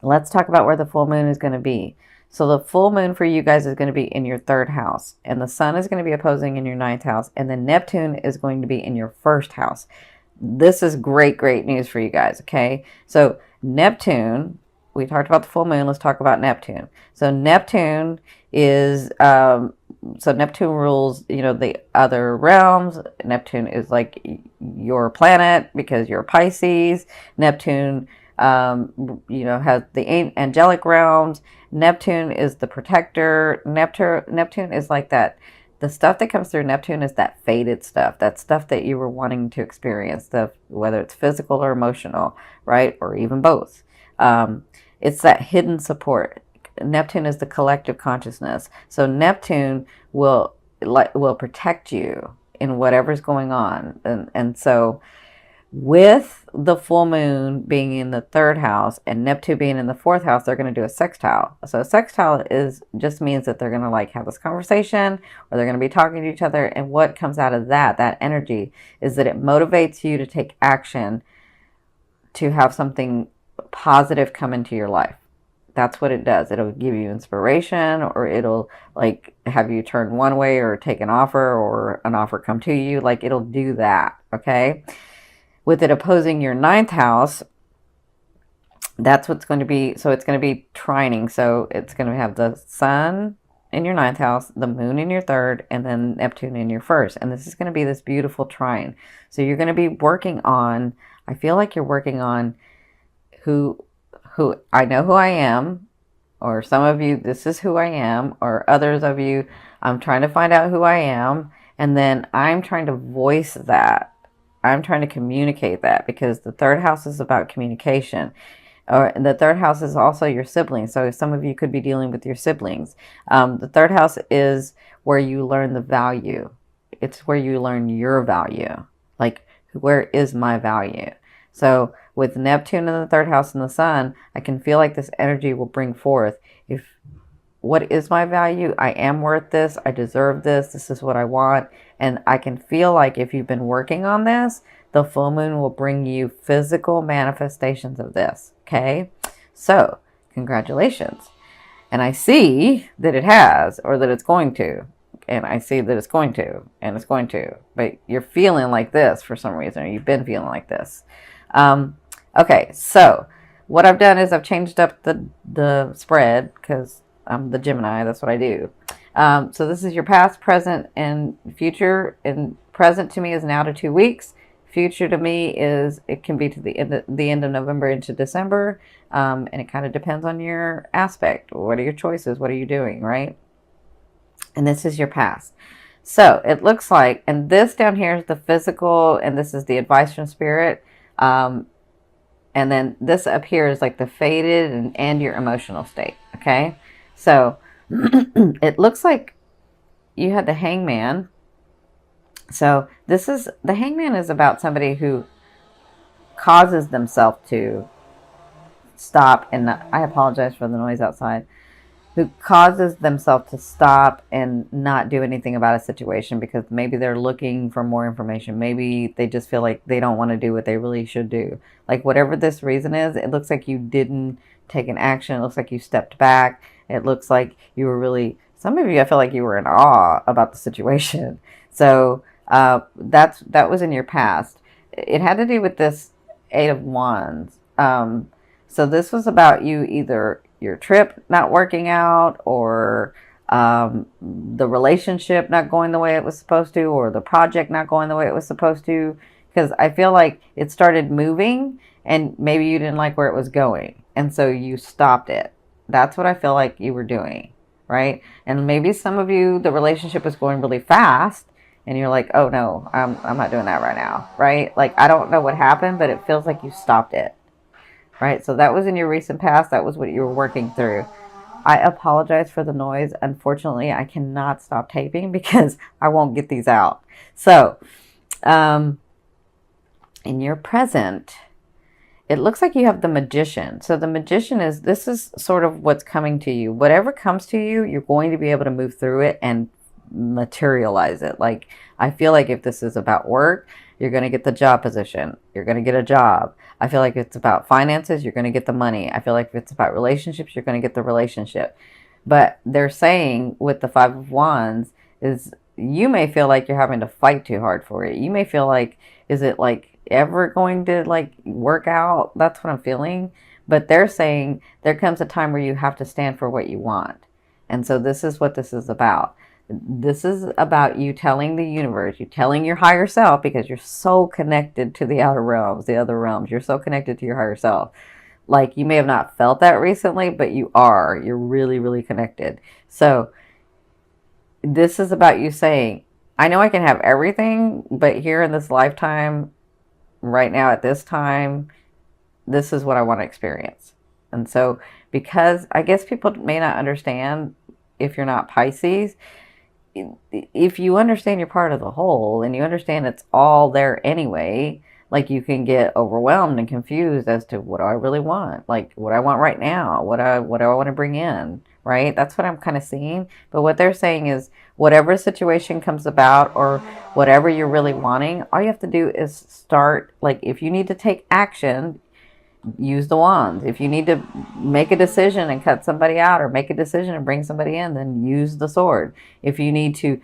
Let's talk about where the full moon is going to be. So the full moon for you guys is going to be in your third house, and the sun is going to be opposing in your ninth house, and then Neptune is going to be in your first house. This is great, great news for you guys, okay? So Neptune, we talked about the full moon. Let's talk about Neptune. So Neptune is, so Neptune rules, you know, the other realms. Neptune is like your planet because you're Pisces. Neptune, you know, has the angelic realms. Neptune is the protector. Neptune is like that. The stuff that comes through Neptune is that faded stuff, that stuff that you were wanting to experience, whether it's physical or emotional, right? Or even both. It's that hidden support. Neptune is the collective consciousness. So Neptune will protect you in whatever's going on. And so with the full moon being in the third house and Neptune being in the fourth house, they're going to do a sextile. So a sextile just means that they're going to like have this conversation, or they're going to be talking to each other. And what comes out of that energy is that it motivates you to take action, to have something positive come into your life. That's what it does. It'll give you inspiration, or it'll like have you turn one way or take an offer, or an offer come to you. Like it'll do that. Okay. With it opposing your ninth house, that's what's going to be. So it's going to be trining. So it's going to have the sun in your ninth house, the moon in your third, and then Neptune in your first. And this is going to be this beautiful trine. So you're going to be working on, I feel like you're working on who I know who I am, or some of you, this is who I am, or others of you, I'm trying to find out who I am. And then I'm trying to voice that. I'm trying to communicate that, because the third house is about communication. Or the third house is also your siblings. So some of you could be dealing with your siblings. The third house is where you learn the value. It's where you learn your value. Like, where is my value? So with Neptune in the third house and the sun, I can feel like this energy will bring forth, what is my value? I am worth this. I deserve this. This is what I want. And I can feel like if you've been working on this, the full moon will bring you physical manifestations of this. Okay. So congratulations. And I see that it has, or that it's going to. And I see that it's going to, and it's going to. But you're feeling like this for some reason, or you've been feeling like this. Okay. So what I've done is I've changed up the spread, because I'm the Gemini. That's what I do. So this is your past, present, and future. And present to me is now to 2 weeks. Future to me is, it can be to the end of November into December. And it kind of depends on your aspect. What are your choices? What are you doing, right? And this is your past. So it looks like, and this down here is the physical, and this is the advice from spirit. And then this up here is like the faded and your emotional state. Okay. So it looks like you had the hangman. So the hangman is about somebody who causes themselves to stop, and I apologize for the noise outside, who causes themselves to stop and not do anything about a situation because maybe they're looking for more information. Maybe they just feel like they don't want to do what they really should do. Like whatever this reason is, it looks like you didn't take an action. It looks like you stepped back. It looks like you were really, some of you, I feel like you were in awe about the situation. So that was in your past. It had to do with this Eight of Wands. So this was about you, either your trip not working out, or the relationship not going the way it was supposed to, or the project not going the way it was supposed to. Because I feel like it started moving and maybe you didn't like where it was going. And so you stopped it. That's what I feel like you were doing, right? And maybe some of you, the relationship is going really fast and you're like, oh no, I'm not doing that right now, right? Like, I don't know what happened, but it feels like you stopped it, right? So that was in your recent past. That was what you were working through. I apologize for the noise. Unfortunately, I cannot stop taping because I won't get these out. So, in your present, it looks like you have the Magician. So the Magician this is sort of what's coming to you. Whatever comes to you, you're going to be able to move through it and materialize it. Like, I feel like if this is about work, you're going to get the job position. You're going to get a job. I feel like it's about finances, you're going to get the money. I feel like if it's about relationships, you're going to get the relationship. But they're saying with the Five of Wands is you may feel like you're having to fight too hard for it. You may feel like, is it like ever going to like work out? That's what I'm feeling. But they're saying there comes a time where you have to stand for what you want. And so this is what this is about. This is about you telling the universe, you telling your higher self, because you're so connected to the outer realms, the other realms. You're so connected to your higher self. Like, you may have not felt that recently, but you are. You're really, really connected. So this is about you saying, I know I can have everything, but here in this lifetime, right now at this time, this is what I want to experience. And so, because I guess people may not understand if you're not Pisces, if you understand you're part of the whole and you understand it's all there anyway, like, you can get overwhelmed and confused as to what do I really want? Like, what I want right now? What do I want to bring in? Right? That's what I'm kind of seeing. But what they're saying is whatever situation comes about or whatever you're really wanting, all you have to do is start. Like, if you need to take action, use the wands. If you need to make a decision and cut somebody out or make a decision and bring somebody in, then use the sword. If you need to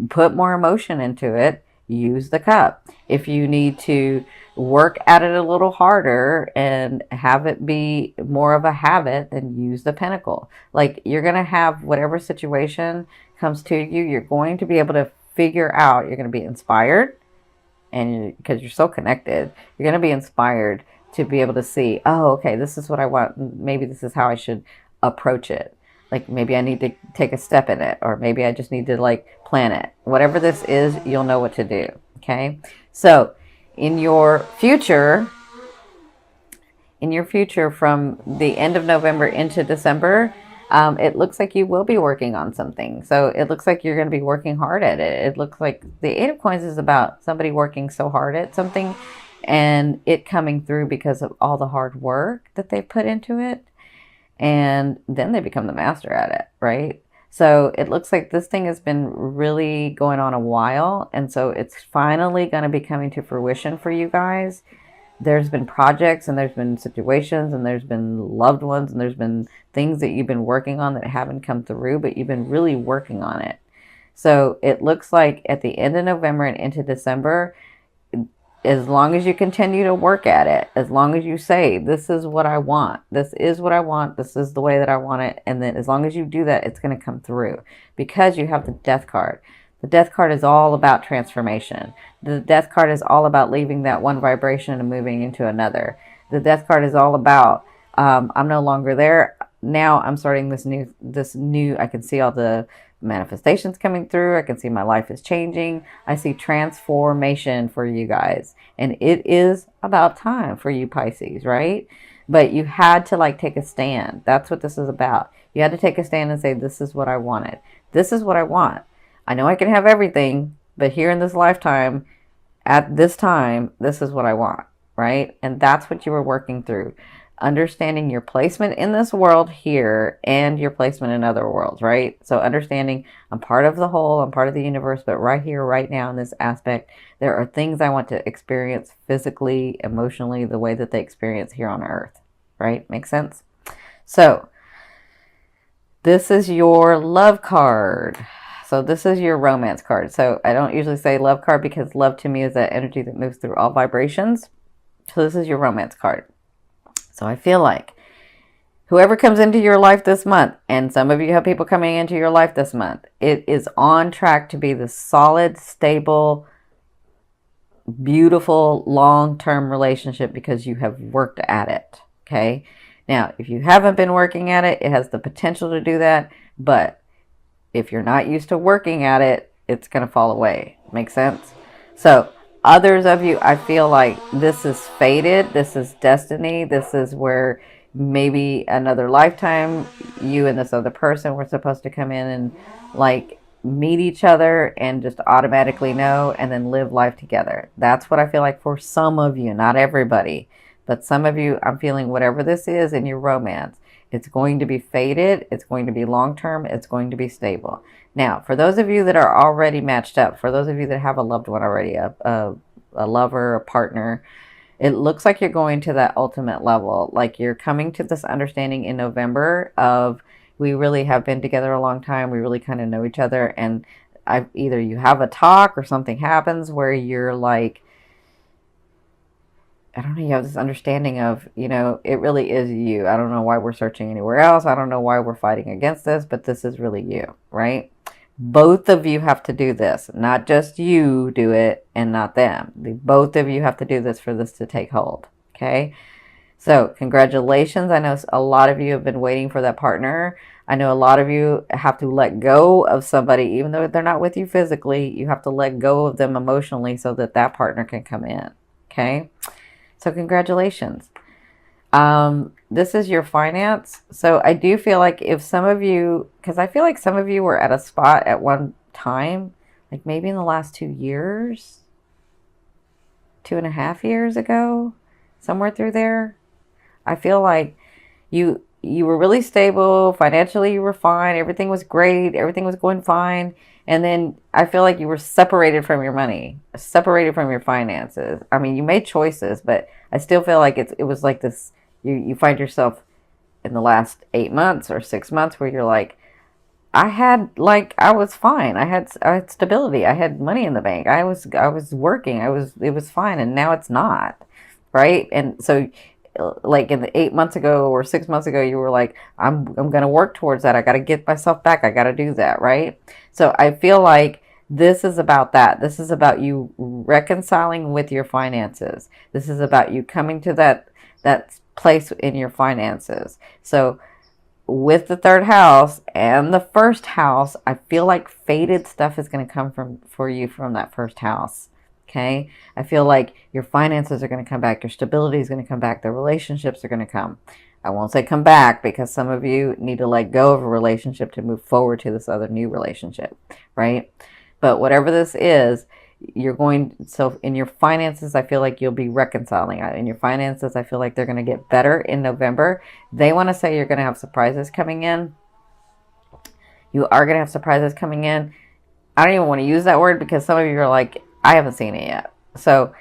put more emotion into it, use the cup. If you need to work at it a little harder and have it be more of a habit, then use the pentacle. Like, you're going to have whatever situation comes to you, you're going to be able to figure out, you're going to be inspired, and because you're so connected, you're going to be inspired to be able to see, oh, okay, this is what I want. Maybe this is how I should approach it. Like, maybe I need to take a step in it, or maybe I just need to like plan it. Whatever this is, you'll know what to do. Okay. So in your future from the end of November into December, it looks like you will be working on something. So it looks like you're going to be working hard at it. It looks like the Eight of Coins is about somebody working so hard at something and it coming through because of all the hard work that they put into it. And then they become the master at it, right? So it looks like this thing has been really going on a while. And so it's finally going to be coming to fruition for you guys. There's been projects and there's been situations and there's been loved ones and there's been things that you've been working on that haven't come through, but you've been really working on it. So it looks like at the end of November and into December, as long as you continue to work at it, as long as you say, this is what I want, this is what I want, this is the way that I want it, and then as long as you do that, it's going to come through, because you have the Death card. The Death card is all about transformation. The Death card is all about leaving that one vibration and moving into another. The Death card is all about, I'm no longer there. Now I'm starting this new, I can see all the manifestations coming through. I can see my life is changing. I see transformation for you guys. And it is about time for you Pisces, right? But you had to like take a stand. That's what this is about. You had to take a stand and say, this is what I wanted. This is what I want. I know I can have everything, but here in this lifetime, at this time, this is what I want, right? And that's what you were working through. Understanding your placement in this world here and your placement in other worlds, right? So understanding I'm part of the whole, I'm part of the universe, but right here, right now in this aspect, there are things I want to experience physically, emotionally, the way that they experience here on Earth, right? Makes sense? So this is your love card. So this is your romance card. So I don't usually say love card because love to me is that energy that moves through all vibrations. So this is your romance card. So I feel like whoever comes into your life this month, and some of you have people coming into your life this month, it is on track to be the solid, stable, beautiful, long-term relationship because you have worked at it. Okay. Now, if you haven't been working at it, it has the potential to do that. But if you're not used to working at it, it's going to fall away. Make sense? So others of you, I feel like this is fated. This is destiny. This is where maybe another lifetime, you and this other person were supposed to come in and like meet each other and just automatically know and then live life together. That's what I feel like for some of you, not everybody, but some of you, I'm feeling whatever this is in your romance, it's going to be fated. It's going to be long-term. It's going to be stable. Now, for those of you that are already matched up, for those of you that have a loved one already, a lover, a partner, It looks like you're going to that ultimate level. Like you're coming to this understanding in November of, we really have been together a long time. We really kind of know each other. And either you have a talk or something happens where you're like, I don't know, you have this understanding of, it really is you. I don't know why we're searching anywhere else. I don't know why we're fighting against this, but this is really you, right? Both of you have to do this, not just you do it and not them. Both of you have to do this for this to take hold. Okay. So congratulations. I know a lot of you have been waiting for that partner. I know a lot of you have to let go of somebody, even though they're not with you physically, you have to let go of them emotionally so that that partner can come in. Okay. So congratulations. This is your finance. So I do feel like if some of you, because I feel like some of you were at a spot at one time, like maybe in the last 2 years, 2.5 years ago, somewhere through there. I feel like you were really stable financially. You were fine. Everything was great. Everything was going fine. And then I feel like you were separated from your money, separated from your finances. I mean, you made choices, but I still feel like it was like this. You find yourself in the last 8 months or 6 months where you're like, I was fine. I had stability. I had money in the bank. I was working. It was fine. And now it's not. Right. And so like in the 8 months ago or 6 months ago, you were like, I'm going to work towards that. I got to get myself back. I got to do that. Right. So I feel like this is about that. This is about you reconciling with your finances. This is about you coming to that place in your finances. So with the third house and the first house, I feel like fated stuff is going to come for you from that first house. Okay. I feel like your finances are going to come back. Your stability is going to come back. The relationships are going to come. I won't say come back because some of you need to let go of a relationship to move forward to this other new relationship. Right. But whatever this is, so in your finances, I feel like you'll be reconciling. In your finances, I feel like they're going to get better in November. They want to say you're going to have surprises coming in. You are going to have surprises coming in. I don't even want to use that word because some of you are like, I haven't seen it yet. So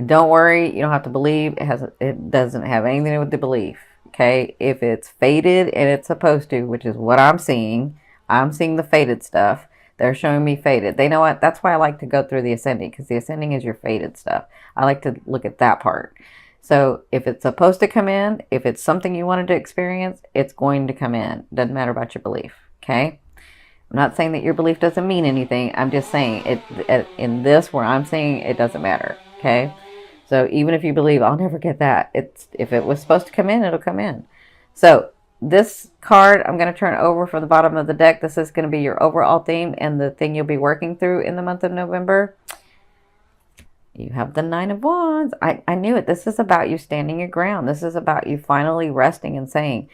don't worry. You don't have to believe. It doesn't have anything to do with the belief. Okay. If it's fated and it's supposed to, which is what I'm seeing the fated stuff. They're showing me fated. They know what? That's why I like to go through the ascending, because the ascending is your fated stuff. I like to look at that part. So if it's supposed to come in, if it's something you wanted to experience, it's going to come in. Doesn't matter about your belief. Okay. I'm not saying that your belief doesn't mean anything. I'm just saying it in this where I'm saying it doesn't matter. Okay. So even if you believe I'll never get that, if it was supposed to come in, it'll come in. So this card, I'm going to turn over from the bottom of the deck. This is going to be your overall theme and the thing you'll be working through in the month of November. You have the Nine of Wands. I knew it. This is about you standing your ground. This is about you finally resting and saying,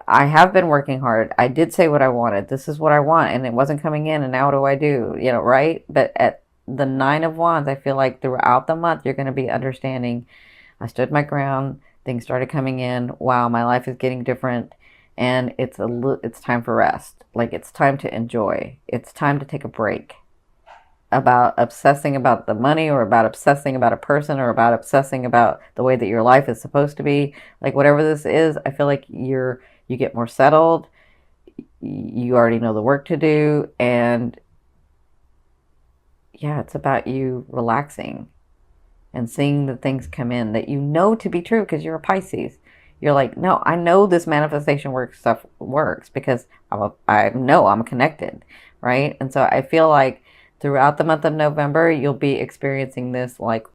I have been working hard. I did say what I wanted. This is what I want. And it wasn't coming in. And now what do I do? Right? But at the Nine of Wands, I feel like throughout the month, you're going to be understanding, I stood my ground. Things started coming in. Wow, my life is getting different. And it's time for rest. Like it's time to enjoy. It's time to take a break about obsessing about the money or about obsessing about a person or about obsessing about the way that your life is supposed to be. Like whatever this is, I feel like you get more settled. You already know the work to do. And yeah, it's about you relaxing and seeing the things come in that you know to be true because you're a Pisces. You're like, no, I know this manifestation stuff works because I know I'm connected, right? And so I feel like throughout the month of November, you'll be experiencing this like